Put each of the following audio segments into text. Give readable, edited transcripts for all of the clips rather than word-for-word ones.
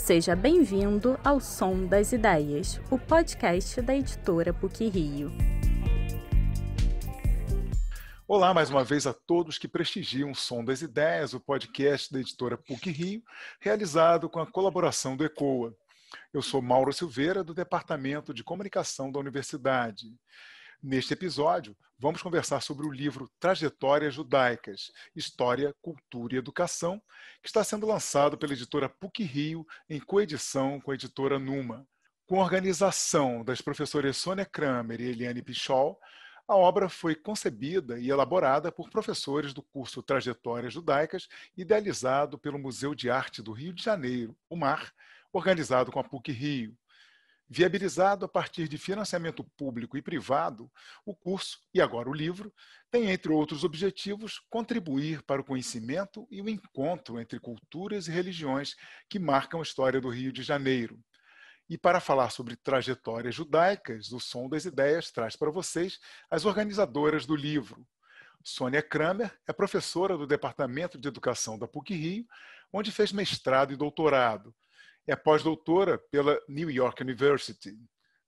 Seja bem-vindo ao Som das Ideias, o podcast da editora PUC-Rio. Olá mais uma vez a todos que prestigiam o Som das Ideias, o podcast da editora PUC-Rio, realizado com a colaboração do ECOA. Eu sou Mauro Silveira, do Departamento de Comunicação da Universidade. Neste episódio, vamos conversar sobre o livro Trajetórias Judaicas, História, Cultura e Educação, que está sendo lançado pela editora PUC-Rio em coedição com a editora Numa. Com a organização das professoras Sônia Kramer e Eliane Pichol, a obra foi concebida e elaborada por professores do curso Trajetórias Judaicas, idealizado pelo Museu de Arte do Rio de Janeiro, o MAR, organizado com a PUC-Rio. Viabilizado a partir de financiamento público e privado, o curso, e agora o livro, tem, entre outros objetivos, contribuir para o conhecimento e o encontro entre culturas e religiões que marcam a história do Rio de Janeiro. E para falar sobre trajetórias judaicas, o Som das Ideias traz para vocês as organizadoras do livro. Sônia Kramer é professora do Departamento de Educação da PUC-Rio, onde fez mestrado e doutorado. É pós-doutora pela New York University.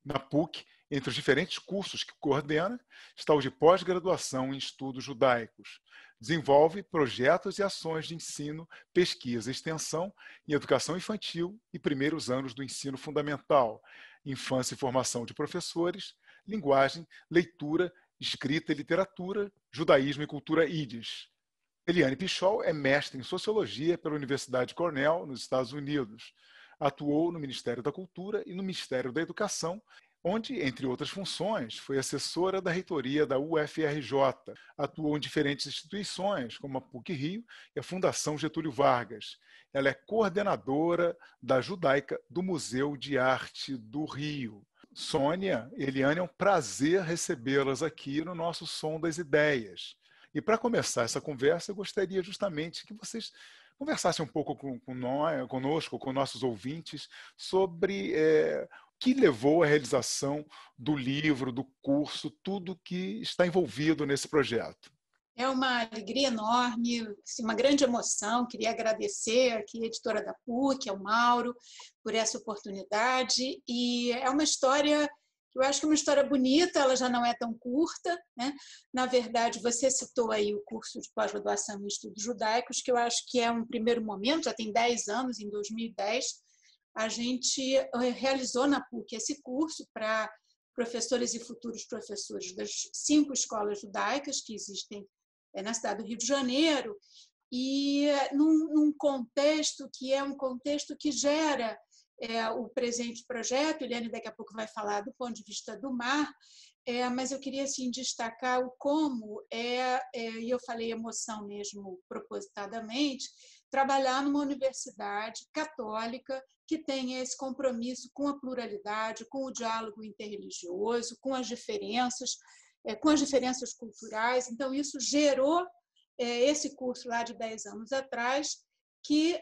Na PUC, entre os diferentes cursos que coordena, está o de pós-graduação em estudos judaicos. Desenvolve projetos e ações de ensino, pesquisa e extensão em educação infantil e primeiros anos do ensino fundamental, infância e formação de professores, linguagem, leitura, escrita e literatura, judaísmo e cultura ídis. Eliane Pichol é mestre em Sociologia pela Universidade Cornell, nos Estados Unidos. Atuou no Ministério da Cultura e no Ministério da Educação, onde, entre outras funções, foi assessora da reitoria da UFRJ. Atuou em diferentes instituições, como a PUC-Rio e a Fundação Getúlio Vargas. Ela é coordenadora da Judaica do Museu de Arte do Rio. Sônia, Eliane, é um prazer recebê-las aqui no nosso Som das Ideias. E para começar essa conversa, eu gostaria justamente que vocês conversassem um pouco conosco, com nossos ouvintes, sobre o que levou à realização do livro, do curso, tudo que está envolvido nesse projeto. É uma alegria enorme, uma grande emoção. Queria agradecer aqui a editora da PUC, ao Mauro, por essa oportunidade. E é uma história, eu acho que é uma história bonita, ela já não é tão curta, né? Na verdade, você citou aí o curso de pós-graduação em estudos judaicos, que eu acho que é um primeiro momento, já tem 10 anos, em 2010, a gente realizou na PUC esse curso para professores e futuros professores das 5 escolas judaicas que existem na cidade do Rio de Janeiro, e num contexto que é um contexto que gera o presente projeto. Eliane daqui a pouco vai falar do ponto de vista do MAR, mas eu queria assim, destacar o como e eu falei emoção mesmo propositadamente, trabalhar numa universidade católica que tenha esse compromisso com a pluralidade, com o diálogo interreligioso, com as diferenças culturais. Então, isso gerou esse curso lá de 10 anos atrás, que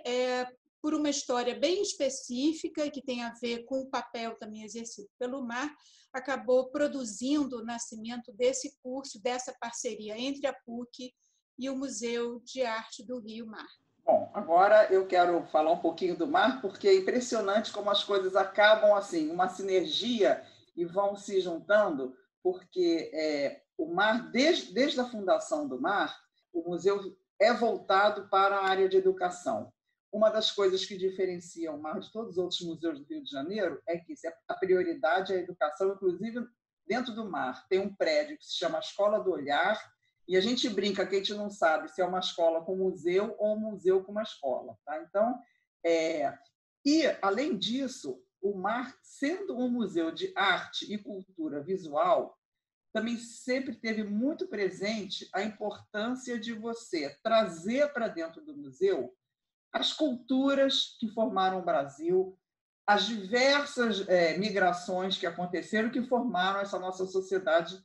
por uma história bem específica e que tem a ver com o papel também exercido pelo MAR, acabou produzindo o nascimento desse curso, dessa parceria entre a PUC e o Museu de Arte do Rio MAR. Bom, agora eu quero falar um pouquinho do MAR, porque é impressionante como as coisas acabam assim, uma sinergia e vão se juntando, porque o MAR, desde a fundação do MAR, o museu é voltado para a área de educação. Uma das coisas que diferencia o MAR de todos os outros museus do Rio de Janeiro é que a prioridade é a educação. Inclusive, dentro do MAR tem um prédio que se chama Escola do Olhar, e a gente brinca que a gente não sabe se é uma escola com museu ou um museu com uma escola. Tá? Então, e, além disso, o MAR, sendo um museu de arte e cultura visual, também sempre teve muito presente a importância de você trazer para dentro do museu as culturas que formaram o Brasil, as diversas migrações que aconteceram, que formaram essa nossa sociedade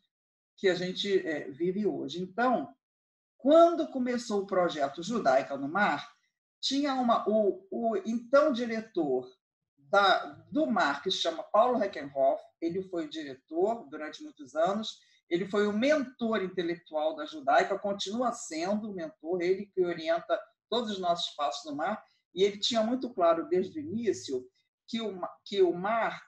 que a gente vive hoje. Então, quando começou o projeto Judaica no Mar, tinha o então diretor do MAR, que se chama Paulo Reckenhoff. Ele foi o diretor durante muitos anos, ele foi o mentor intelectual da Judaica, continua sendo o mentor, ele que orienta todos os nossos passos no MAR, e ele tinha muito claro desde o início que o MAR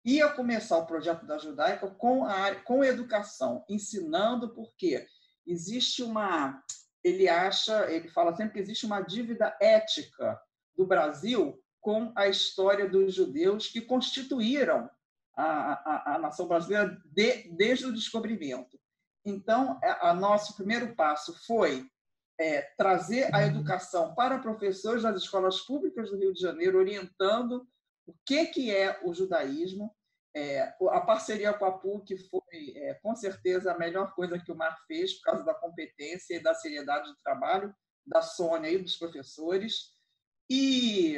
ia começar o projeto da Judaica com educação, ensinando, porque existe ele fala sempre que existe uma dívida ética do Brasil com a história dos judeus que constituíram a nação brasileira desde o descobrimento. Então, nosso primeiro passo foi trazer a educação para professores das escolas públicas do Rio de Janeiro, orientando o que é o judaísmo. A parceria com a PUC foi, com certeza, a melhor coisa que o MAR fez, por causa da competência e da seriedade do trabalho da Sônia e dos professores. E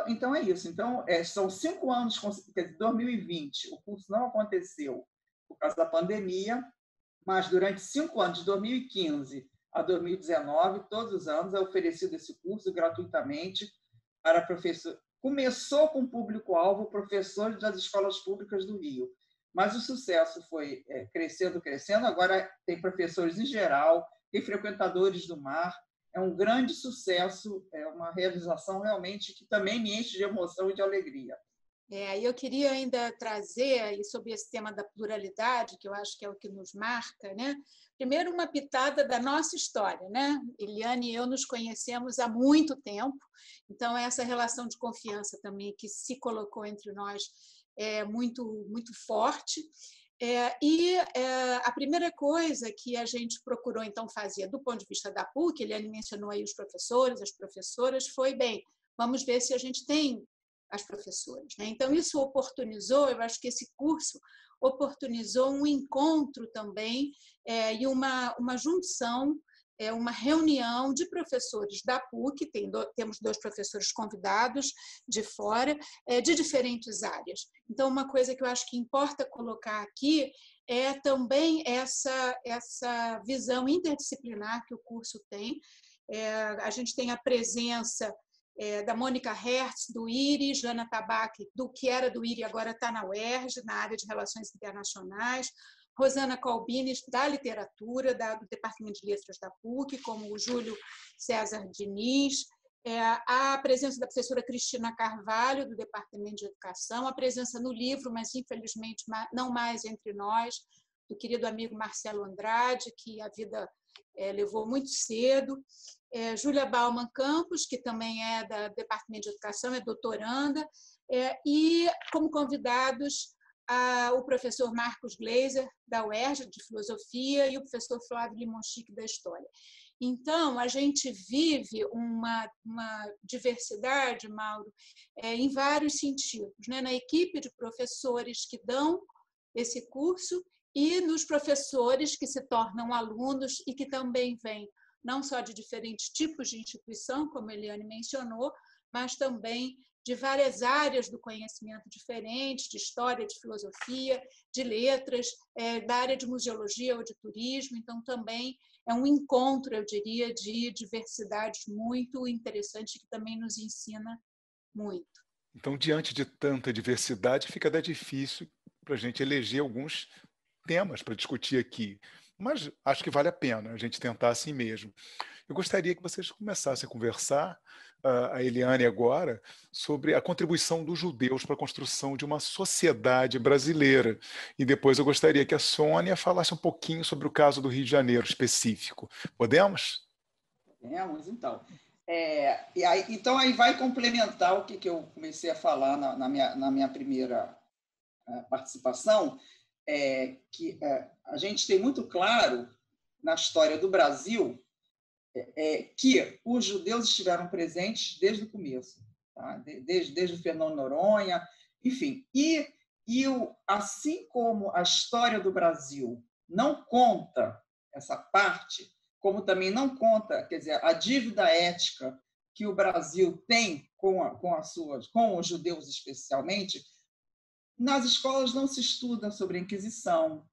então é isso. Então, são 5 anos, quer dizer, 2020, o curso não aconteceu por causa da pandemia, mas durante 5 anos, de 2015 a 2019, todos os anos é oferecido esse curso gratuitamente para professores. Começou com o público-alvo professores das escolas públicas do Rio, mas o sucesso foi crescendo. Agora tem professores em geral, tem frequentadores do MAR. É um grande sucesso, é uma realização realmente que também me enche de emoção e de alegria. Eu queria ainda trazer sobre esse tema da pluralidade, que eu acho que é o que nos marca, né? Primeiro, uma pitada da nossa história, né? Eliane e eu nos conhecemos há muito tempo, então essa relação de confiança também que se colocou entre nós é muito, muito forte. A primeira coisa que a gente procurou então fazer do ponto de vista da PUC, Eliane mencionou aí os professores, as professoras, foi vamos ver se a gente tem as professoras, né? Então isso oportunizou, eu acho que esse curso oportunizou um encontro também e uma junção, uma reunião de professores da PUC, temos 2 professores convidados de fora, de diferentes áreas. Então, uma coisa que eu acho que importa colocar aqui é também essa visão interdisciplinar que o curso tem. A gente tem a presença da Mônica Hertz, do IRI, Jana Tabaque, que era do IRI, agora está na UERJ, na área de Relações Internacionais, Rosana Colbini, da literatura, do Departamento de Letras da PUC, como o Júlio César Diniz, a presença da professora Cristina Carvalho, do Departamento de Educação, a presença no livro, mas infelizmente não mais entre nós, do querido amigo Marcelo Andrade, que a vida levou muito cedo, Júlia Bauman Campos, que também é do Departamento de Educação, é doutoranda, e como convidados o professor Marcos Gleiser, da UERJ, de Filosofia, e o professor Flávio Limonchique, da História. Então, a gente vive uma diversidade, Mauro, em vários sentidos, né? Na equipe de professores que dão esse curso e nos professores que se tornam alunos e que também vêm não só de diferentes tipos de instituição, como a Eliane mencionou, mas também de várias áreas do conhecimento diferentes, de história, de filosofia, de letras, da área de museologia ou de turismo. Então, também é um encontro, eu diria, de diversidades muito interessante que também nos ensina muito. Então, diante de tanta diversidade, fica até difícil para a gente eleger alguns temas para discutir aqui. Mas acho que vale a pena a gente tentar assim mesmo. Eu gostaria que vocês começassem a conversar, a Eliane agora, sobre a contribuição dos judeus para a construção de uma sociedade brasileira. E depois eu gostaria que a Sônia falasse um pouquinho sobre o caso do Rio de Janeiro específico. Podemos? Podemos, então. Então, aí vai complementar o que eu comecei a falar na minha primeira participação, que a gente tem muito claro na história do Brasil que os judeus estiveram presentes desde o começo, tá? desde o Fernão Noronha, enfim. E assim como a história do Brasil não conta essa parte, como também não conta, quer dizer, a dívida ética que o Brasil tem com os judeus especialmente, nas escolas não se estuda sobre a Inquisição,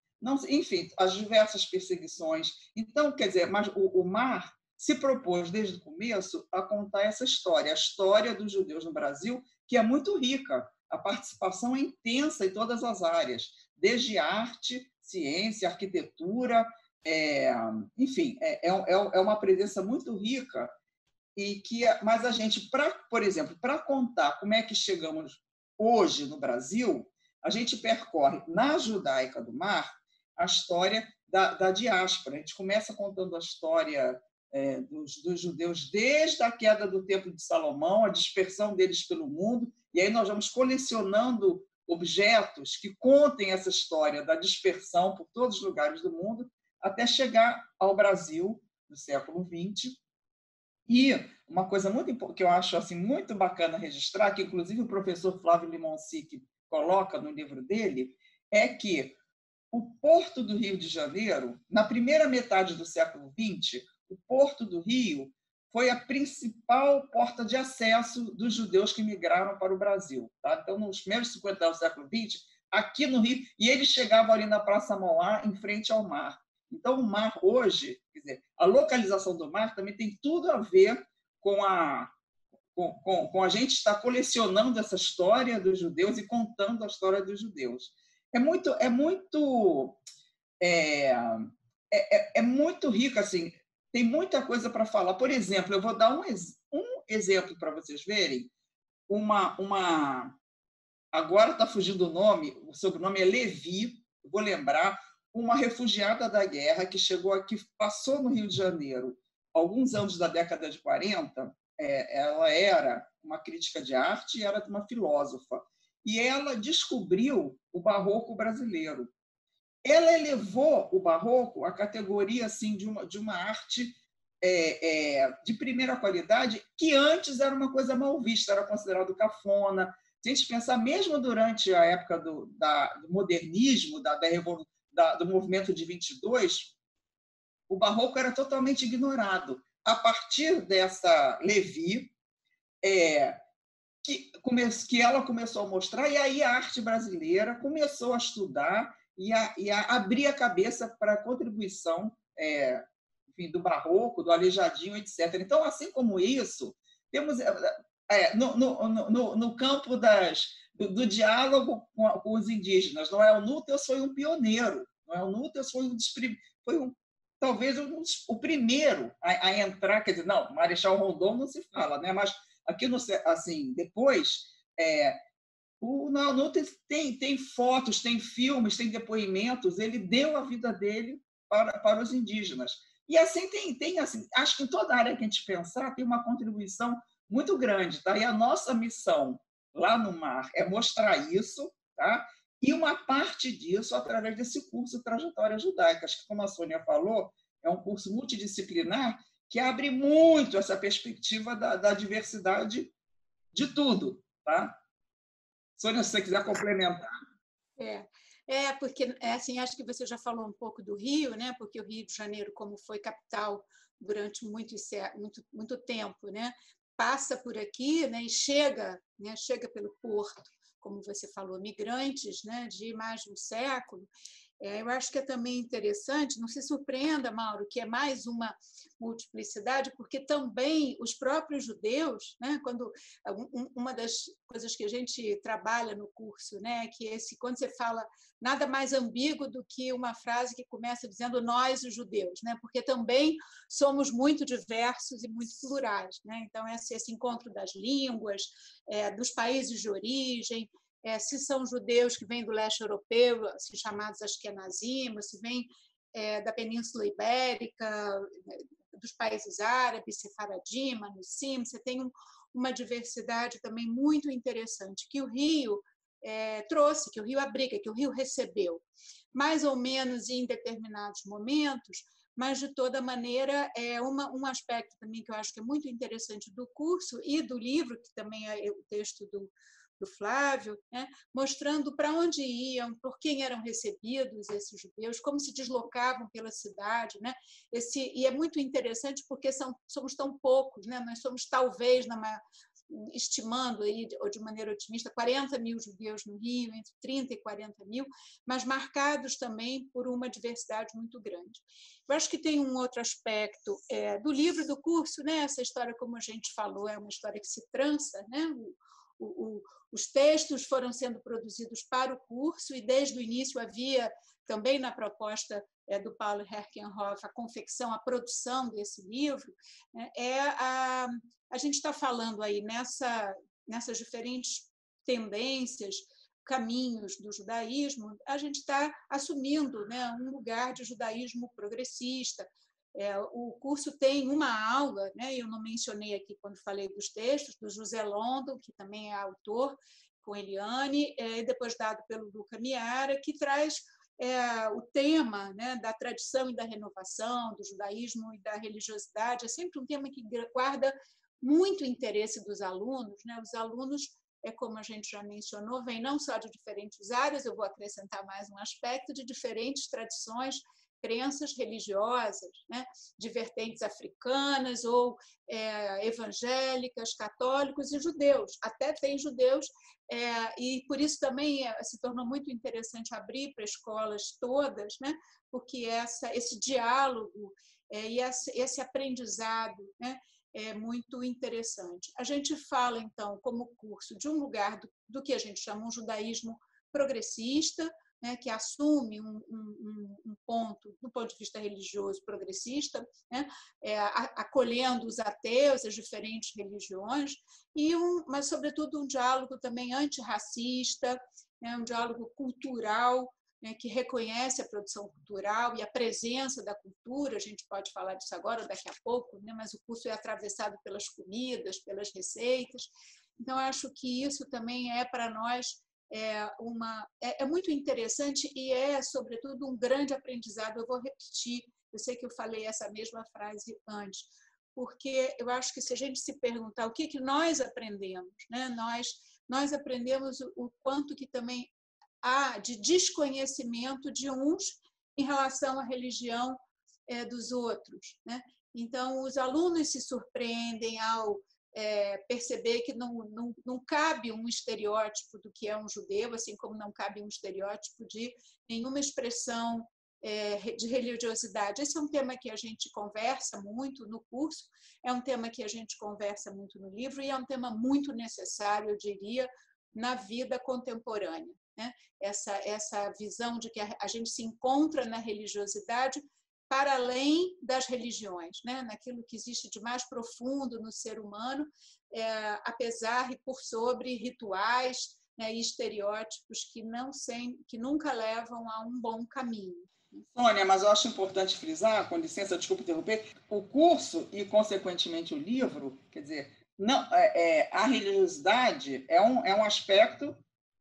enfim, as diversas perseguições. Então, quer dizer, mas o MAR se propôs desde o começo a contar essa história, a história dos judeus no Brasil, que é muito rica. A participação é intensa em todas as áreas, desde arte, ciência, arquitetura, enfim, é uma presença muito rica. Mas a gente, por exemplo, para contar como é que chegamos hoje no Brasil, a gente percorre na Judaica do Mar a história da diáspora. A gente começa contando a história dos judeus desde a queda do Templo de Salomão, a dispersão deles pelo mundo, e aí nós vamos colecionando objetos que contem essa história da dispersão por todos os lugares do mundo, até chegar ao Brasil, no século XX. E uma coisa que eu acho assim, muito bacana registrar, que inclusive o professor Flávio Limonci coloca no livro dele, é que o Porto do Rio de Janeiro, na primeira metade do século XX, o Porto do Rio foi a principal porta de acesso dos judeus que migraram para o Brasil. Tá? Então, nos primeiros 50 anos do século XX, aqui no Rio, e eles chegavam ali na Praça Mauá, em frente ao mar. Então, o mar hoje, quer dizer, a localização do mar também tem tudo a ver com a gente estar colecionando essa história dos judeus e contando a história dos judeus. É muito rico, assim, tem muita coisa para falar. Por exemplo, eu vou dar um exemplo para vocês verem. Agora está fugindo o nome, o sobrenome é Levi, vou lembrar, uma refugiada da guerra que chegou aqui, passou no Rio de Janeiro, alguns anos da década de 40, ela era uma crítica de arte e era uma filósofa. E ela descobriu o barroco brasileiro. Ela elevou o barroco à categoria assim, de uma arte de primeira qualidade, que antes era uma coisa mal vista, era considerado cafona. Se a gente pensar, mesmo durante a época do modernismo, do movimento de 22, o barroco era totalmente ignorado. A partir dessa Levi, que ela começou a mostrar, e aí a arte brasileira começou a estudar e a abrir a cabeça para a contribuição enfim, do barroco, do aleijadinho, etc. Então, assim como isso, temos no campo do diálogo com os indígenas. Noel Núteus foi um pioneiro. Noel Núteus talvez o primeiro a entrar, quer dizer, não, Marechal Rondon não se fala, né? Mas aqui assim, depois o Noel Núteus tem fotos, tem filmes, tem depoimentos, ele deu a vida dele para os indígenas. E assim tem assim, acho que em toda área que a gente pensar tem uma contribuição muito grande, tá? E a nossa missão lá no mar é mostrar isso, tá? E uma parte disso através desse curso Trajetória Judaica. Acho que, como a Sônia falou, é um curso multidisciplinar que abre muito essa perspectiva da diversidade de tudo, tá? Sônia, se você quiser complementar. Porque assim, acho que você já falou um pouco do Rio, né? Porque o Rio de Janeiro, como foi capital durante muito tempo, né? Passa por aqui, né? E chega pelo porto, como você falou, migrantes, né? De mais de um século. Eu acho que é também interessante, não se surpreenda, Mauro, que é mais uma multiplicidade, porque também os próprios judeus, né, uma das coisas que a gente trabalha no curso, né, que quando você fala nada mais ambíguo do que uma frase que começa dizendo nós, os judeus, né, porque também somos muito diversos e muito plurais, né, então esse encontro das línguas, dos países de origem, se são judeus que vêm do leste europeu, assim, chamados Ashkenazim, se vêm da Península Ibérica, dos países árabes, Sefaradim, Manussim, você tem uma diversidade também muito interessante, que o Rio trouxe, que o Rio abriga, que o Rio recebeu, mais ou menos em determinados momentos, mas, de toda maneira, um aspecto também que eu acho que é muito interessante do curso e do livro, que também é o texto do Flávio, né, mostrando para onde iam, por quem eram recebidos esses judeus, como se deslocavam pela cidade, né? E é muito interessante porque somos tão poucos, né? Nós somos talvez, estimando aí, ou de maneira otimista, 40 mil judeus no Rio, entre 30 e 40 mil, mas marcados também por uma diversidade muito grande. Eu acho que tem um outro aspecto do livro, do curso, né? Essa história, como a gente falou, é uma história que se trança, né? Os textos foram sendo produzidos para o curso e, desde o início, havia também na proposta do Paulo Herkenhoff, a confecção, a produção desse livro, né, a gente está falando aí nessas diferentes tendências, caminhos do judaísmo, a gente está assumindo, né, um lugar de judaísmo progressista. O curso tem uma aula, né, eu não mencionei aqui quando falei dos textos, do José London, que também é autor, com Eliane, depois dado pelo Luca Miara, que traz o tema, né, da tradição e da renovação, do judaísmo e da religiosidade. É sempre um tema que guarda muito interesse dos alunos, né? Os alunos, como a gente já mencionou, vêm não só de diferentes áreas, eu vou acrescentar mais um aspecto, de diferentes tradições, crenças religiosas, né, de vertentes africanas ou evangélicas, católicos e judeus. Até tem judeus, e por isso também se tornou muito interessante abrir para escolas todas, né, porque esse diálogo e esse aprendizado, né, é muito interessante. A gente fala, então, como curso, de um lugar do que a gente chama um judaísmo progressista, né, que assume um ponto, do ponto de vista religioso, progressista, né, acolhendo os ateus, as diferentes religiões, mas, sobretudo, um diálogo também antirracista, né, um diálogo cultural, né, que reconhece a produção cultural e a presença da cultura. A gente pode falar disso agora ou daqui a pouco, né, mas o curso é atravessado pelas comidas, pelas receitas. Então, acho que isso também é, para nós, é muito interessante e sobretudo, um grande aprendizado. Eu vou repetir, eu sei que eu falei essa mesma frase antes, porque eu acho que se a gente se perguntar o que nós aprendemos, né, nós aprendemos o quanto que também há de desconhecimento de uns em relação à religião dos outros, né? Então, os alunos se surpreendem ao perceber que não cabe um estereótipo do que é um judeu, assim como não cabe um estereótipo de nenhuma expressão de religiosidade. Esse é um tema que a gente conversa muito no curso, é um tema que a gente conversa muito no livro e é um tema muito necessário, eu diria, na vida contemporânea, né? Essa visão de que a gente se encontra na religiosidade para além das religiões, né? Naquilo que existe de mais profundo no ser humano, apesar e por sobre rituais, né, e estereótipos que nunca levam a um bom caminho. Sônia, mas eu acho importante frisar, com licença, desculpa interromper, o curso e, consequentemente, o livro, quer dizer, não, a religiosidade é um aspecto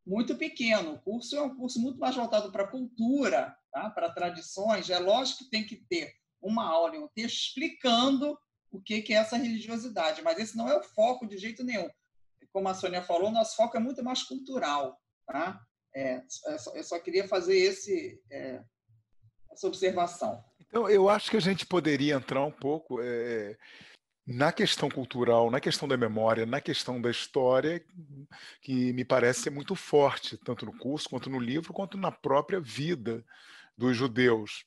muito pequeno. O curso é um curso muito mais voltado para a cultura, tá? Para tradições. É lógico que tem que ter uma aula e um texto explicando o que é essa religiosidade, mas esse não é o foco de jeito nenhum. Como a Sônia falou, nosso foco é muito mais cultural. Tá? Eu só queria fazer essa observação. Então, eu acho que a gente poderia entrar um pouco na questão cultural, na questão da memória, na questão da história, que me parece ser muito forte, tanto no curso, quanto no livro, quanto na própria vida dos judeus.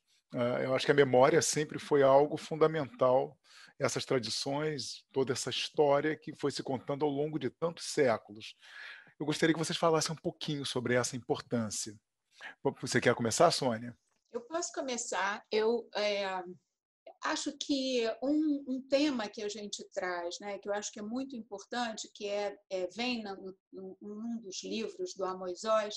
Eu acho que a memória sempre foi algo fundamental, essas tradições, toda essa história que foi se contando ao longo de tantos séculos. Eu gostaria que vocês falassem um pouquinho sobre essa importância. Você quer começar, Sônia? Eu posso começar. Eu acho que um tema que a gente traz, né, que eu acho que é muito importante, que vem num dos livros do Amos Oz,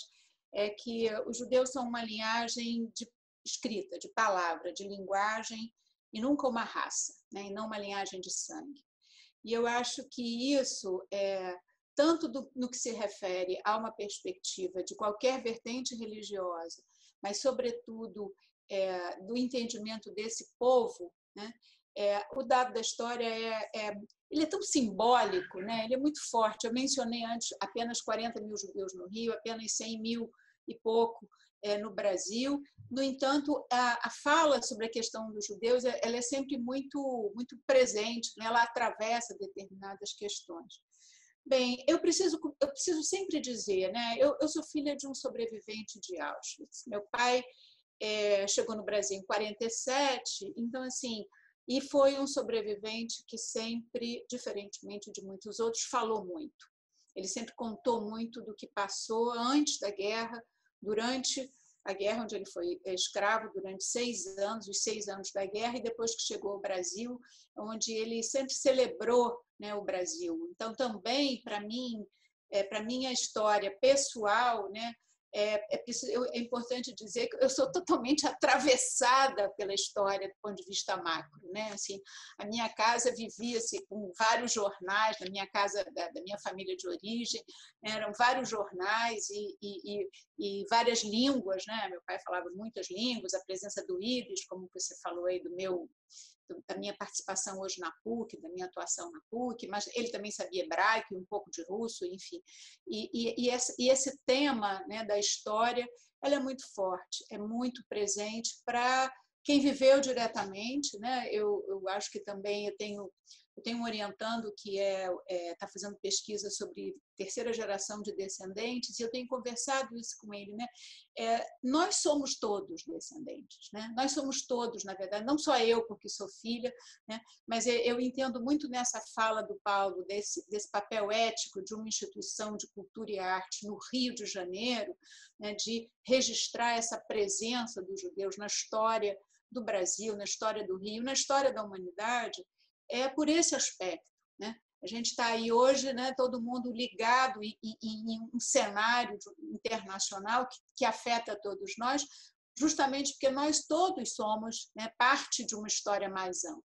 é que os judeus são uma linhagem de escrita, de palavra, de linguagem, e nunca uma raça, né, e não uma linhagem de sangue. E eu acho que isso, tanto no que se refere a uma perspectiva de qualquer vertente religiosa, mas, sobretudo, do entendimento desse povo, né? O dado da história ele é tão simbólico, né? Ele é muito forte. Eu mencionei antes apenas 40 mil judeus no Rio, apenas 100 mil e pouco no Brasil. No entanto, a fala sobre a questão dos judeus ela é sempre muito, muito presente, né? Ela atravessa determinadas questões. Bem, eu preciso sempre dizer, né? Eu sou filha de um sobrevivente de Auschwitz. Meu pai chegou no Brasil em 47, então, assim, e foi um sobrevivente que sempre, diferentemente de muitos outros, falou muito. Ele sempre contou muito do que passou antes da guerra, durante a guerra, onde ele foi escravo durante 6 anos, os 6 anos da guerra, e depois que chegou ao Brasil, onde ele sempre celebrou, né, o Brasil. Então, também, para minha história pessoal, né, é importante dizer que eu sou totalmente atravessada pela história do ponto de vista macro, né? Assim, a minha casa vivia-se com vários jornais, na minha casa da minha família de origem, eram vários jornais e várias línguas, né? Meu pai falava muitas línguas, a presença do íris, como você falou aí, da minha participação hoje na PUC, da minha atuação na PUC, mas ele também sabia hebraico e um pouco de russo, enfim. E esse tema, né, da história, ela é muito forte, é muito presente para quem viveu diretamente, né? Eu acho que também eu tenho um orientando que está fazendo pesquisa sobre terceira geração de descendentes, e eu tenho conversado isso com ele, né? Nós somos todos descendentes, né? Nós somos todos, na verdade, não só eu, porque sou filha, né? Mas eu entendo muito nessa fala do Paulo, desse papel ético de uma instituição de cultura e arte no Rio de Janeiro, né? De registrar essa presença dos judeus na história do Brasil, na história do Rio, na história da humanidade, por esse aspecto, né? A gente está aí hoje, né, todo mundo ligado em um cenário internacional que afeta todos nós, justamente porque nós todos somos, né, parte de uma história mais ampla.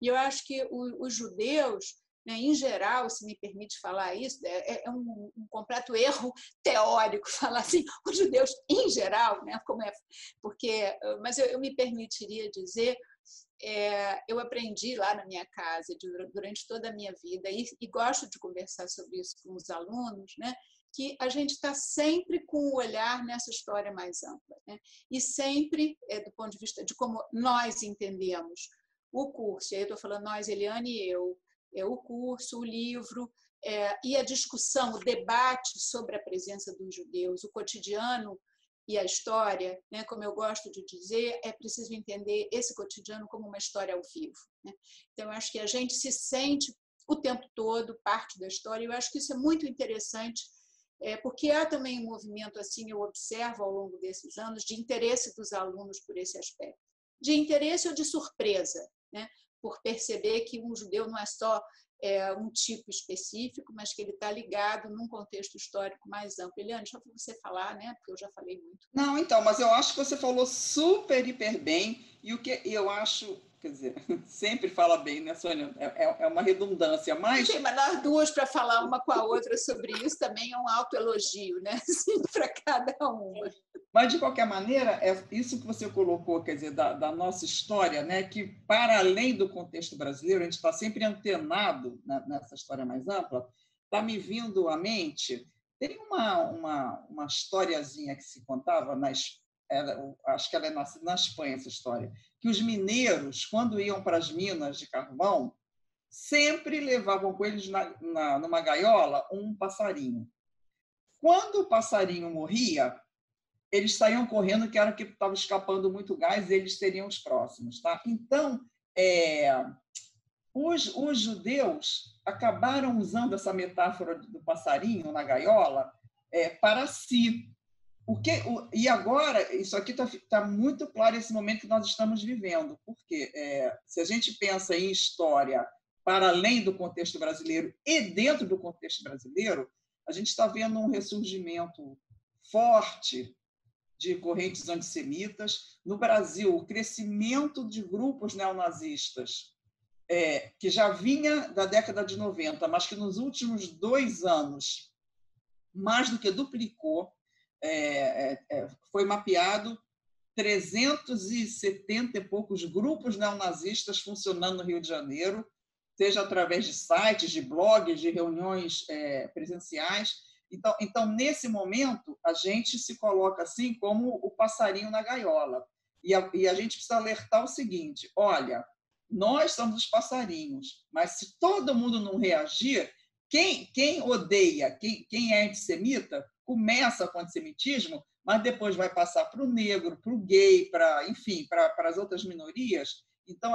E eu acho que os judeus, né, em geral, se me permite falar isso, é um completo erro teórico falar assim, os judeus em geral, né, mas eu me permitiria dizer, eu aprendi lá na minha casa durante toda a minha vida e gosto de conversar sobre isso com os alunos, né, que a gente está sempre com o olhar nessa história mais ampla, né, e sempre do ponto de vista de como nós entendemos o curso, e aí eu estou falando nós, Eliane e eu, o curso, o livro, e a discussão, o debate sobre a presença dos judeus, o cotidiano e a história, né, como eu gosto de dizer, é preciso entender esse cotidiano como uma história ao vivo, né? Então, eu acho que a gente se sente o tempo todo parte da história, e eu acho que isso é muito interessante, porque há também um movimento, assim, eu observo ao longo desses anos, de interesse dos alunos por esse aspecto, de interesse ou de surpresa, né, por perceber que um judeu não é só um tipo específico, mas que ele está ligado num contexto histórico mais amplo. Eliane, deixa você falar, né? Porque eu já falei muito. Não, então, mas eu acho que você falou super, hiper bem, e o que eu acho, quer dizer, sempre fala bem, né, Sônia? É uma redundância, mas... Sim, mas nós duas para falar uma com a outra sobre isso também é um autoelogio, né? Assim, para cada uma. Mas, de qualquer maneira, isso que você colocou, quer dizer, da nossa história, né, que, para além do contexto brasileiro, a gente está sempre antenado nessa história mais ampla, está me vindo à mente. Tem uma historiazinha que se contava, acho que ela é na Espanha, essa história, que os mineiros, quando iam para as minas de carvão, sempre levavam com eles numa gaiola um passarinho. Quando o passarinho morria, eles saíam correndo, que era que estava escapando muito gás, e eles seriam os próximos. Tá? Então, os judeus acabaram usando essa metáfora do passarinho na gaiola para si. E agora, isso aqui está muito claro esse momento que nós estamos vivendo, porque se a gente pensa em história para além do contexto brasileiro e dentro do contexto brasileiro, a gente está vendo um ressurgimento forte de correntes antissemitas. No Brasil, o crescimento de grupos neonazistas, que já vinha da década de 90, mas que nos últimos 2 anos mais do que duplicou, foi mapeado 370 e poucos grupos neonazistas funcionando no Rio de Janeiro, seja através de sites, de blogs, de reuniões presenciais. Então, nesse momento, a gente se coloca assim como o passarinho na gaiola. E a gente precisa alertar o seguinte: olha, nós somos os passarinhos, mas se todo mundo não reagir, quem odeia, quem é antissemita, começa com o antissemitismo, mas depois vai passar para o negro, para o gay, enfim, para as outras minorias. Então,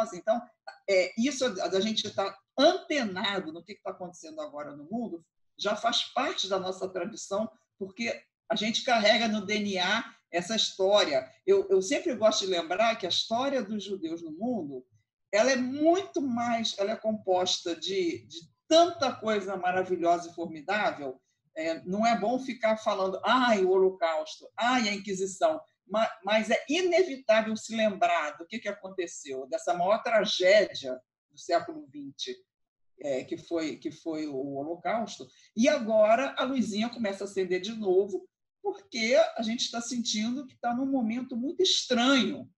isso a gente está antenado no que está acontecendo agora no mundo, já faz parte da nossa tradição, porque a gente carrega no DNA essa história. Eu sempre gosto de lembrar que a história dos judeus no mundo ela é muito mais, ela é composta de tanta coisa maravilhosa e formidável. Não é bom ficar falando, o Holocausto, a Inquisição, mas é inevitável se lembrar do que aconteceu, dessa maior tragédia do século XX, que foi o Holocausto. E agora a luzinha começa a acender de novo, porque a gente está sentindo que está num momento muito estranho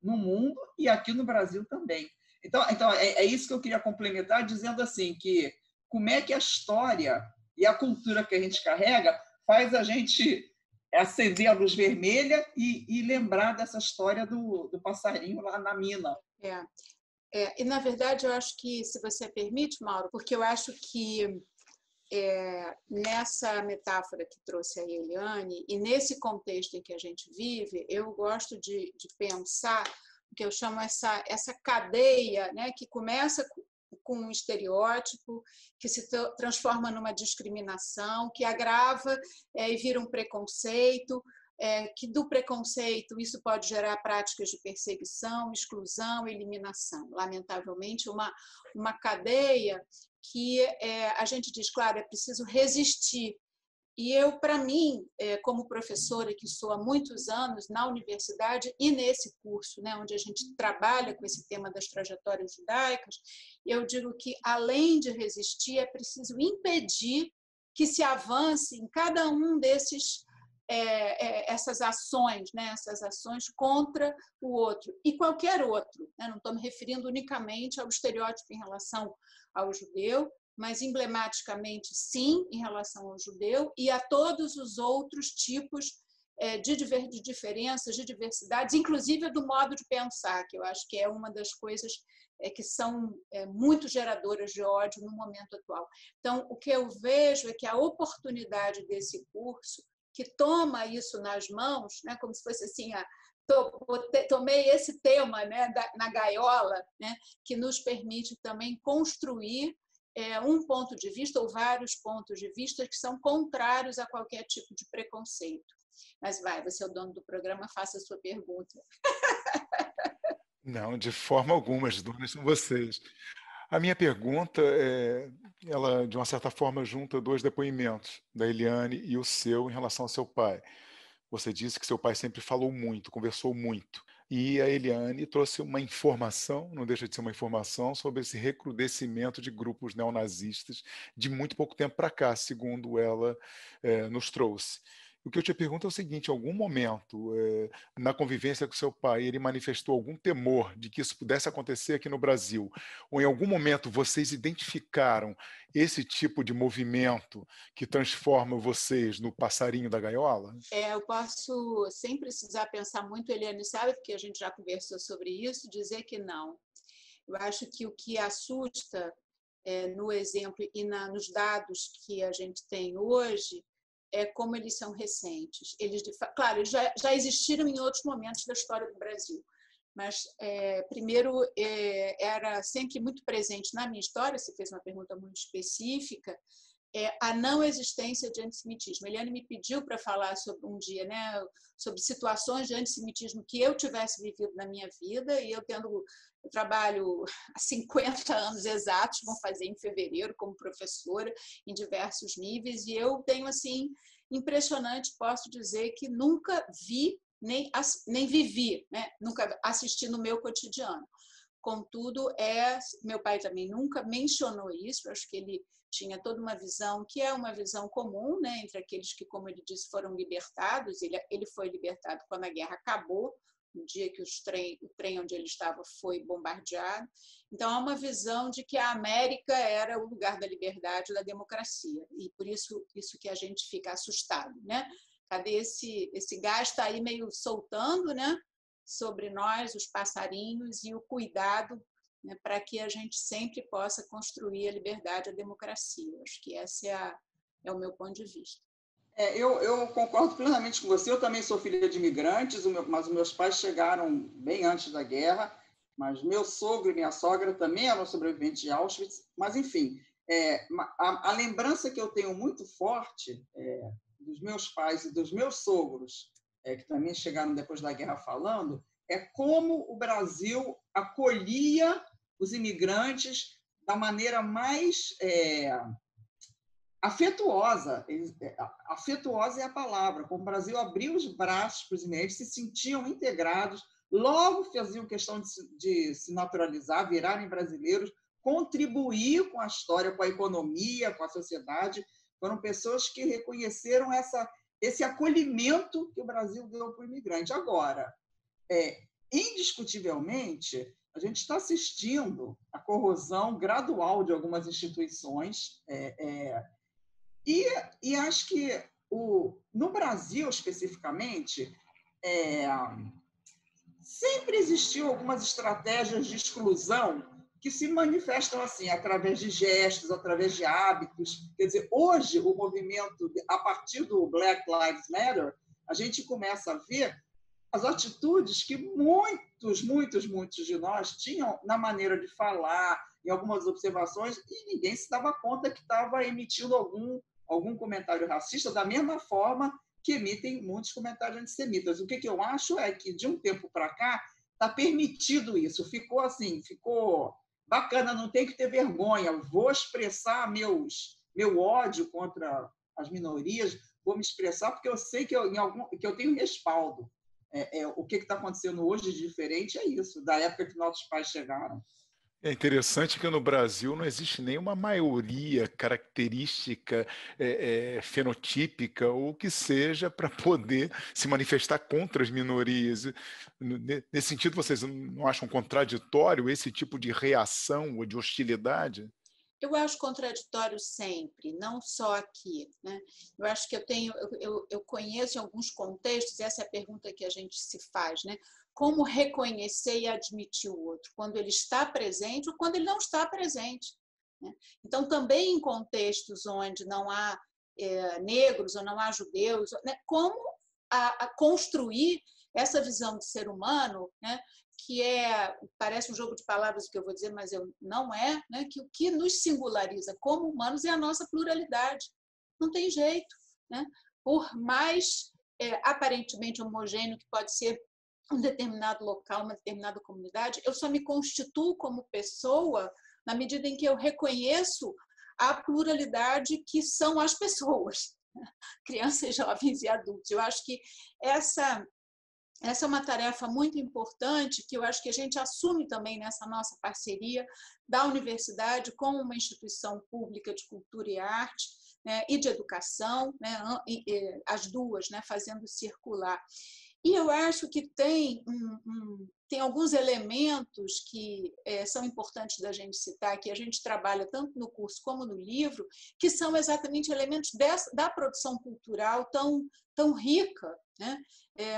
no mundo e aqui no Brasil também. Então é isso que eu queria complementar, dizendo assim, que como é que a história e a cultura que a gente carrega faz a gente acender a luz vermelha e lembrar dessa história do passarinho lá na mina. E, na verdade, eu acho que, se você permite, Mauro, porque eu acho que nessa metáfora que trouxe a Eliane, e nesse contexto em que a gente vive, eu gosto de pensar o que eu chamo essa cadeia, né, que começa com um estereótipo, que se transforma numa discriminação, que agrava e vira um preconceito, que do preconceito isso pode gerar práticas de perseguição, exclusão, eliminação. Lamentavelmente, uma cadeia que a gente diz, claro, é preciso resistir. E eu, para mim, como professora que sou há muitos anos na universidade e nesse curso, né, onde a gente trabalha com esse tema das trajetórias judaicas, eu digo que, além de resistir, é preciso impedir que se avance em cada um essas ações, né, essas ações contra o outro e qualquer outro, né? Não estou me referindo unicamente ao estereótipo em relação ao judeu, mas emblematicamente, sim, em relação ao judeu e a todos os outros tipos de diferenças, de diversidades, inclusive do modo de pensar, que eu acho que é uma das coisas que são muito geradoras de ódio no momento atual. Então, o que eu vejo é que a oportunidade desse curso, que toma isso nas mãos, né, como se fosse assim, tomei esse tema, né, na gaiola, né, que nos permite também construir um ponto de vista ou vários pontos de vista que são contrários a qualquer tipo de preconceito. Mas você é o dono do programa, faça a sua pergunta. Não, de forma alguma, as donas são vocês. A minha pergunta, ela, de uma certa forma, junta dois depoimentos, da Eliane e o seu, em relação ao seu pai. Você disse que seu pai sempre falou muito, conversou muito. E a Eliane trouxe uma informação, não deixa de ser uma informação, sobre esse recrudescimento de grupos neonazistas de muito pouco tempo para cá, segundo ela nos trouxe. O que eu te pergunto é o seguinte: em algum momento, na convivência com seu pai, ele manifestou algum temor de que isso pudesse acontecer aqui no Brasil? Ou em algum momento vocês identificaram esse tipo de movimento que transforma vocês no passarinho da gaiola? Eu posso, sem precisar pensar muito, Eliane sabe, porque a gente já conversou sobre isso, dizer que não. Eu acho que o que assusta no exemplo e nos dados que a gente tem hoje é como eles são recentes. Claro, eles já existiram em outros momentos da história do Brasil, mas, primeiro, era sempre muito presente na minha história, você fez uma pergunta muito específica, a não existência de antissemitismo. A Eliane me pediu para falar sobre um dia, né, sobre situações de antissemitismo que eu tivesse vivido na minha vida, e eu trabalho há 50 anos exatos, vou fazer em fevereiro como professora em diversos níveis, e eu tenho, assim, impressionante, posso dizer que nunca vi, nem vivi, né, nunca assisti no meu cotidiano. Contudo, meu pai também nunca mencionou isso, eu acho que ele tinha toda uma visão, que é uma visão comum, né, entre aqueles que, como ele disse, foram libertados. Ele foi libertado quando a guerra acabou, no dia que o trem onde ele estava foi bombardeado. Então, há uma visão de que a América era o lugar da liberdade e da democracia, e por isso que a gente fica assustado, né? Cadê esse gás está aí meio soltando, né, sobre nós, os passarinhos, e o cuidado, né, para que a gente sempre possa construir a liberdade e a democracia. Acho que esse é o meu ponto de vista. Eu concordo plenamente com você. Eu também sou filha de imigrantes, mas os meus pais chegaram bem antes da guerra, mas meu sogro e minha sogra também eram sobreviventes de Auschwitz. Mas, enfim, a lembrança que eu tenho muito forte dos meus pais e dos meus sogros que também chegaram depois da guerra falando, é como o Brasil acolhia os imigrantes da maneira mais afetuosa. Afetuosa é a palavra. Como o Brasil abriu os braços para os imigrantes, se sentiam integrados, logo faziam questão de se naturalizar, virarem brasileiros, contribuir com a história, com a economia, com a sociedade. Foram pessoas que reconheceram esse acolhimento que o Brasil deu para o imigrante. Agora, indiscutivelmente, a gente está assistindo à corrosão gradual de algumas instituições, e acho que no Brasil, especificamente, sempre existiu algumas estratégias de exclusão que se manifestam assim, através de gestos, através de hábitos. Quer dizer, hoje, o movimento, a partir do Black Lives Matter, a gente começa a ver as atitudes que muitos de nós tinham na maneira de falar, em algumas observações, e ninguém se dava conta que estava emitindo algum comentário racista, da mesma forma que emitem muitos comentários antissemitas. O que eu acho é que, de um tempo para cá, está permitido isso. Ficou bacana, não tem que ter vergonha. Vou expressar meu ódio contra as minorias, vou me expressar porque eu sei que eu tenho respaldo. O que está acontecendo hoje de diferente é isso, da época que nossos pais chegaram. É interessante que no Brasil não existe nenhuma maioria característica fenotípica ou que seja para poder se manifestar contra as minorias. Nesse sentido, vocês não acham contraditório esse tipo de reação ou de hostilidade? Eu acho contraditório sempre, não só aqui, né? Eu acho que eu conheço em alguns contextos, essa é a pergunta que a gente se faz, né? Como reconhecer e admitir o outro, quando ele está presente ou quando ele não está presente, né? Então, também em contextos onde não há negros ou não há judeus, né? Como a construir essa visão de ser humano, né? Que parece um jogo de palavras o que eu vou dizer, mas não é, né? Que o que nos singulariza como humanos é a nossa pluralidade. Não tem jeito, né? Por mais aparentemente homogêneo que pode ser um determinado local, uma determinada comunidade, eu só me constituo como pessoa na medida em que eu reconheço a pluralidade que são as pessoas, crianças, jovens e adultos. Eu acho que essa é uma tarefa muito importante que eu acho que a gente assume também nessa nossa parceria da universidade com uma instituição pública de cultura e arte, né, e de educação, né, as duas, né, fazendo circular. E eu acho que tem alguns elementos que são importantes da gente citar, que a gente trabalha tanto no curso como no livro, que são exatamente elementos da produção cultural tão rica, né?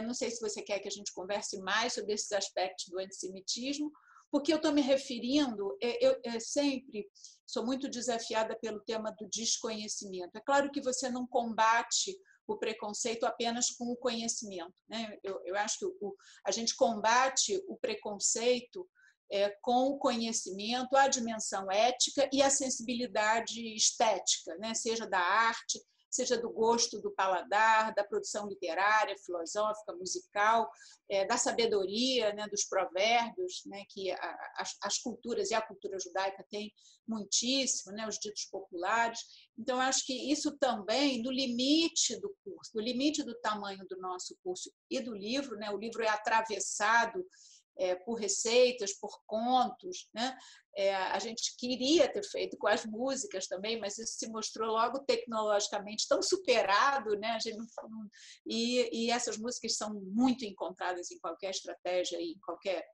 Não sei se você quer que a gente converse mais sobre esses aspectos do antissemitismo, porque eu estou me referindo, eu sempre sou muito desafiada pelo tema do desconhecimento. É claro que você não combate o preconceito apenas com o conhecimento, né? Eu acho que a gente combate o preconceito com o conhecimento, a dimensão ética e a sensibilidade estética, né? Seja da arte, seja do gosto do paladar, da produção literária, filosófica, musical, da sabedoria, né, dos provérbios, né, que as culturas e a cultura judaica têm muitíssimo, né, os ditos populares. Então, acho que isso também, no limite do curso, no limite do tamanho do nosso curso e do livro, né, o livro é atravessado por receitas, por contos, né? A gente queria ter feito com as músicas também, mas isso se mostrou logo tecnologicamente tão superado, né? A gente e essas músicas são muito encontradas em qualquer estratégia, em qualquer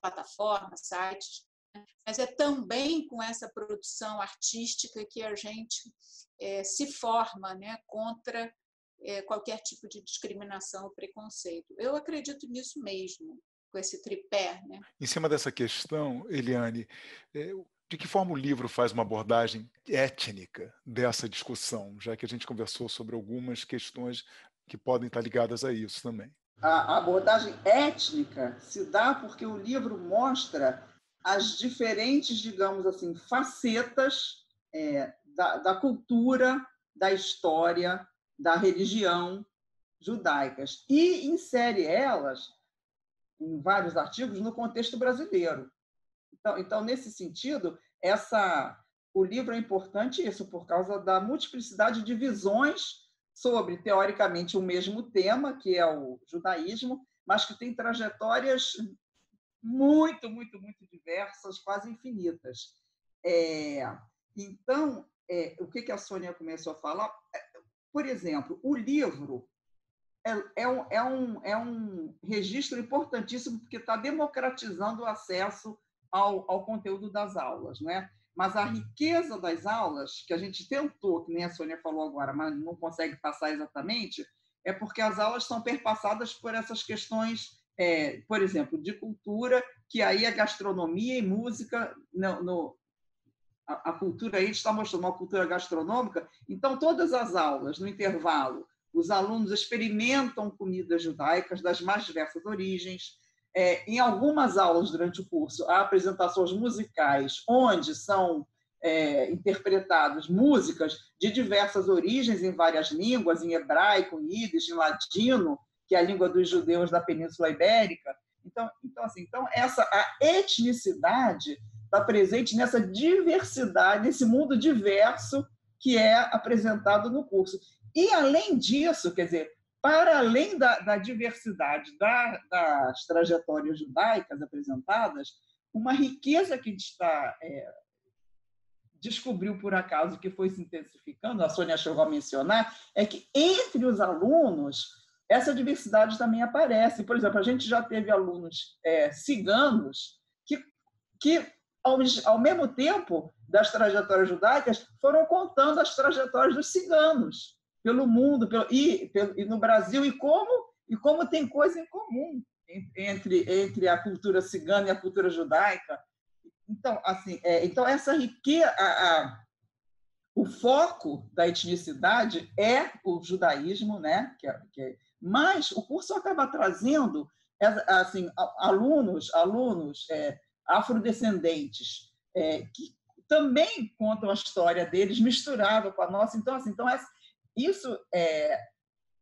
plataforma, sites, né? Mas é também com essa produção artística que a gente se forma, né? Contra qualquer tipo de discriminação ou preconceito. Eu acredito nisso mesmo, com esse tripé, né? Em cima dessa questão, Eliane, de que forma o livro faz uma abordagem étnica dessa discussão, já que a gente conversou sobre algumas questões que podem estar ligadas a isso também? A abordagem étnica se dá porque o livro mostra as diferentes, digamos assim, facetas da cultura, da história, da religião, judaicas e insere elas, em vários artigos, no contexto brasileiro. Então nesse sentido, o livro é importante isso, por causa da multiplicidade de visões sobre, teoricamente, o mesmo tema, que é o judaísmo, mas que tem trajetórias muito, muito, muito diversas, quase infinitas. Então, o que a Sônia começou a falar? Por exemplo, o livro é um registro importantíssimo, porque está democratizando o acesso ao conteúdo das aulas, né? Mas a riqueza das aulas, que a gente tentou, que nem a Sônia falou agora, mas não consegue passar exatamente, é porque as aulas são perpassadas por essas questões, por exemplo, de cultura, que aí é gastronomia e música, a cultura aí está mostrando uma cultura gastronômica. Então, todas as aulas, no intervalo, os alunos experimentam comidas judaicas das mais diversas origens. Em algumas aulas durante o curso, há apresentações musicais, onde são interpretadas músicas de diversas origens, em várias línguas, em hebraico, em ídix, em ladino, que é a língua dos judeus da Península Ibérica. Então a etnicidade está presente nessa diversidade, nesse mundo diverso que é apresentado no curso. E, além disso, quer dizer, para além da diversidade das trajetórias judaicas apresentadas, uma riqueza que a gente descobriu por acaso, que foi se intensificando, a Sônia chegou a mencionar, é que entre os alunos essa diversidade também aparece. Por exemplo, a gente já teve alunos ciganos que ao mesmo tempo das trajetórias judaicas, foram contando as trajetórias dos ciganos pelo mundo e no Brasil, e como tem coisa em comum entre a cultura cigana e a cultura judaica. Então, assim, essa riqueza, o foco da etnicidade é o judaísmo, né? Mas o curso acaba trazendo assim, alunos afrodescendentes que também contam a história deles misturada com a nossa. Então, isso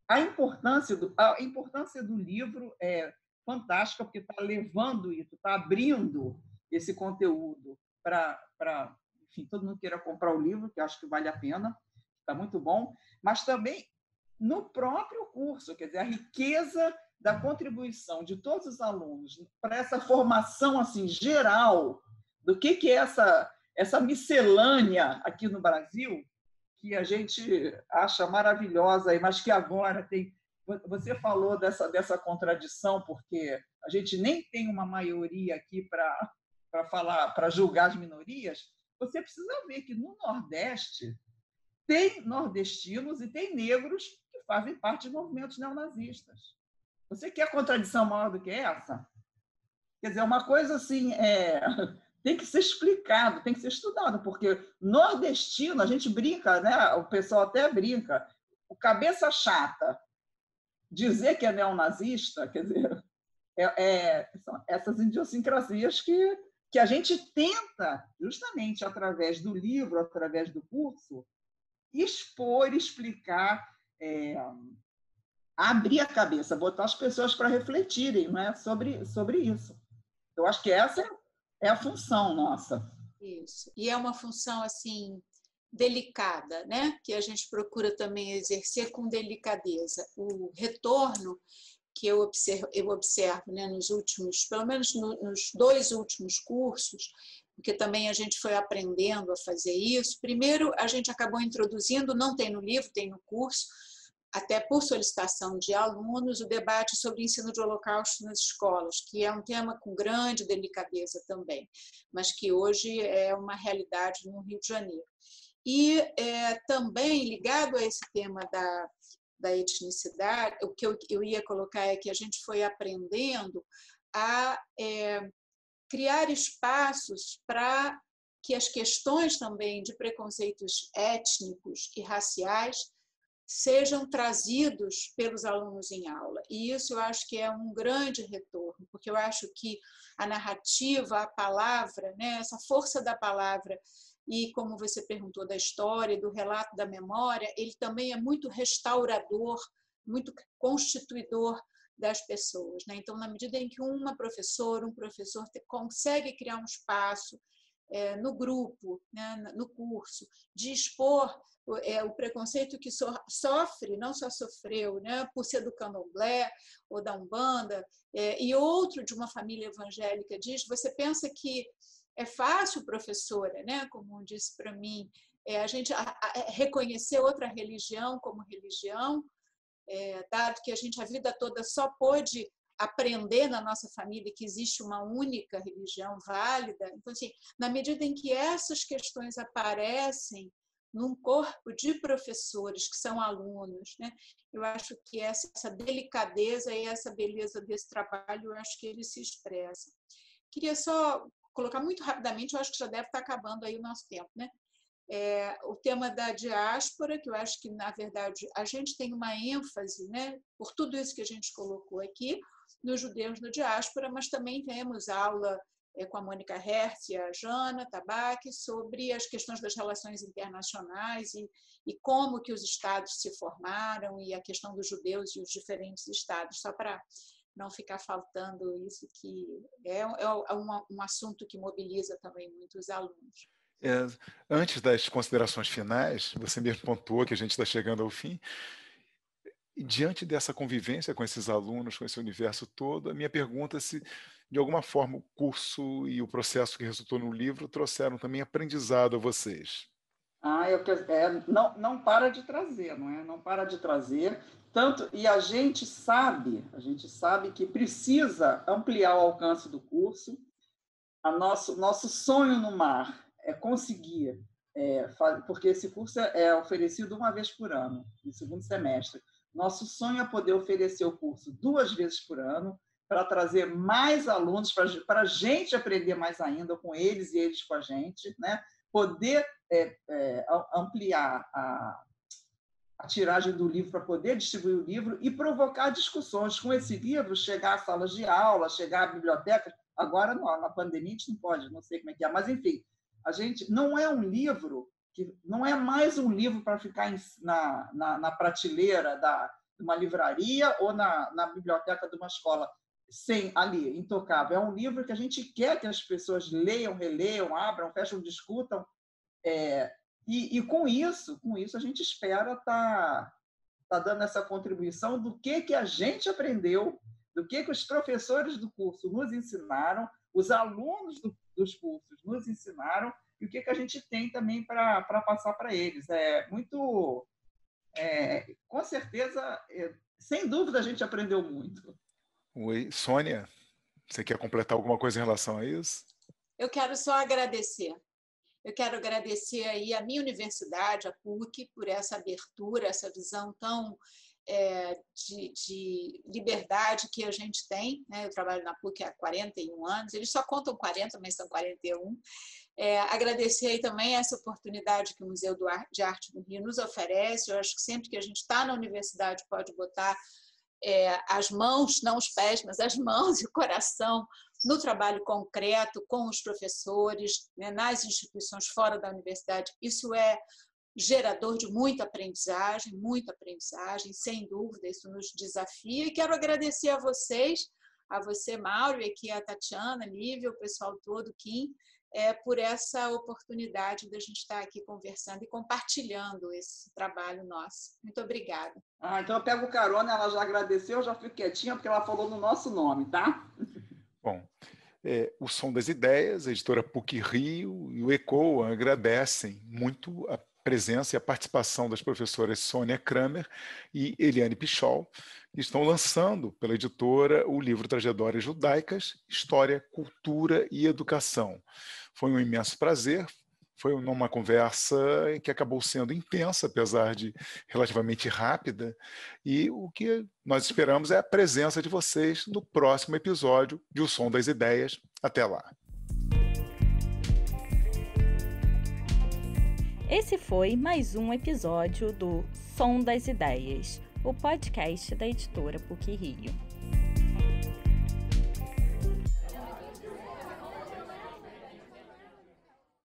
a importância do livro é fantástica, porque está levando isso, está abrindo esse conteúdo para, enfim, todo mundo queira comprar o livro, que eu acho que vale a pena, está muito bom, mas também no próprio curso, quer dizer, a riqueza da contribuição de todos os alunos para essa formação assim geral do que é essa miscelânea aqui no Brasil, que a gente acha maravilhosa, mas que agora tem... Você falou dessa contradição, porque a gente nem tem uma maioria aqui para julgar as minorias. Você precisa ver que no Nordeste tem nordestinos e tem negros que fazem parte de movimentos neonazistas. Você quer contradição maior do que essa? Quer dizer, uma coisa assim, tem que ser explicado, tem que ser estudado, porque nordestino, a gente brinca, né? O pessoal até brinca, o cabeça chata, dizer que é neonazista, quer dizer, são essas idiosincrasias que a gente tenta, justamente através do livro, através do curso, expor, explicar, abrir a cabeça, botar as pessoas para refletirem, né, sobre isso. Eu acho que essa é a função nossa. Isso. E é uma função assim delicada, né? Que a gente procura também exercer com delicadeza. O retorno que eu observo, né, nos últimos, pelo menos nos 2 últimos cursos, porque também a gente foi aprendendo a fazer isso. Primeiro, a gente acabou introduzindo, não tem no livro, tem no curso, até por solicitação de alunos, o debate sobre o ensino de Holocausto nas escolas, que é um tema com grande delicadeza também, mas que hoje é uma realidade no Rio de Janeiro. E também, ligado a esse tema da etnicidade, o que eu ia colocar é que a gente foi aprendendo a criar espaços para que as questões também de preconceitos étnicos e raciais sejam trazidos pelos alunos em aula. E isso eu acho que é um grande retorno, porque eu acho que a narrativa, a palavra, né, essa força da palavra, e como você perguntou da história, do relato da memória, ele também é muito restaurador muito constituidor das pessoas, né? Então, na medida em que um professor consegue criar um espaço no grupo, né, no curso, de expor o preconceito que sofre, não só sofreu, né, por ser do candomblé ou da Umbanda, e outro de uma família evangélica diz, você pensa que é fácil, professora, né, como disse para mim, a gente reconhecer outra religião como religião, dado que a gente a vida toda só pôde aprender na nossa família que existe uma única religião válida. Então, assim, na medida em que essas questões aparecem num corpo de professores que são alunos, né, eu acho que essa delicadeza e essa beleza desse trabalho, eu acho que ele se expressa. Queria só colocar muito rapidamente, eu acho que já deve estar acabando aí o nosso tempo, né? O tema da diáspora, que eu acho que, na verdade, a gente tem uma ênfase, né, por tudo isso que a gente colocou aqui, nos judeus na diáspora, mas também temos aula com a Mônica Hertz e a Jana Tabaque sobre as questões das relações internacionais e como que os estados se formaram e a questão dos judeus e os diferentes estados, só para não ficar faltando isso, que é um assunto que mobiliza também muitos alunos. Antes das considerações finais, você mesmo pontuou que a gente está chegando ao fim. E diante dessa convivência com esses alunos, com esse universo todo, a minha pergunta é se, de alguma forma, o curso e o processo que resultou no livro trouxeram também aprendizado a vocês. Não para de trazer, não é? Não para de trazer. Tanto, e a gente sabe que precisa ampliar o alcance do curso. Nosso sonho no mar é conseguir, porque esse curso é oferecido uma vez por ano, no segundo semestre. Nosso sonho é poder oferecer o curso 2 vezes por ano, para trazer mais alunos, para a gente aprender mais ainda com eles e eles com a gente, né? Poder ampliar a tiragem do livro para poder distribuir o livro e provocar discussões com esse livro, chegar às salas de aula, chegar à biblioteca. Agora, na pandemia, a gente não pode, não sei como é que é, mas, enfim, a gente não é um livro, não é mais um livro para ficar na prateleira de uma livraria ou na biblioteca de uma escola, ali, intocável. É um livro que a gente quer que as pessoas leiam, releiam, abram, fecham, discutam, e com isso a gente espera tá dando essa contribuição do que a gente aprendeu, do que os professores do curso nos ensinaram, os alunos dos cursos nos ensinaram, e o que a gente tem também para passar para eles. Com certeza, sem dúvida, a gente aprendeu muito. Oi, Sônia, você quer completar alguma coisa em relação a isso? Eu quero só agradecer. Eu quero agradecer aí a minha universidade, a PUC, por essa abertura, essa visão tão de liberdade que a gente tem, né? Eu trabalho na PUC há 41 anos, eles só contam 40, mas são 41. Agradecer aí também essa oportunidade que o Museu de Arte do Rio nos oferece. Eu acho que sempre que a gente está na universidade pode botar as mãos, não os pés, mas as mãos e o coração no trabalho concreto com os professores, né, nas instituições fora da universidade. Isso é gerador de muita aprendizagem, sem dúvida, isso nos desafia. E quero agradecer a vocês, a você, Mauro, e aqui a Tatiana, Lívia, o pessoal todo, Kim, por essa oportunidade de a gente estar aqui conversando e compartilhando esse trabalho nosso. Muito obrigada. Então eu pego carona, ela já agradeceu, eu já fico quietinha, porque ela falou no nosso nome, tá? Bom, o Som das Ideias, a editora PUC Rio e o ECOA agradecem muito a presença e a participação das professoras Sônia Kramer e Eliane Pichol, que estão lançando pela editora o livro Trajetórias Judaicas, História, Cultura e Educação. Foi um imenso prazer, foi uma conversa que acabou sendo intensa, apesar de relativamente rápida, e o que nós esperamos é a presença de vocês no próximo episódio de O Som das Ideias. Até lá! Esse foi mais um episódio do Som das Ideias, o podcast da editora PUC Rio.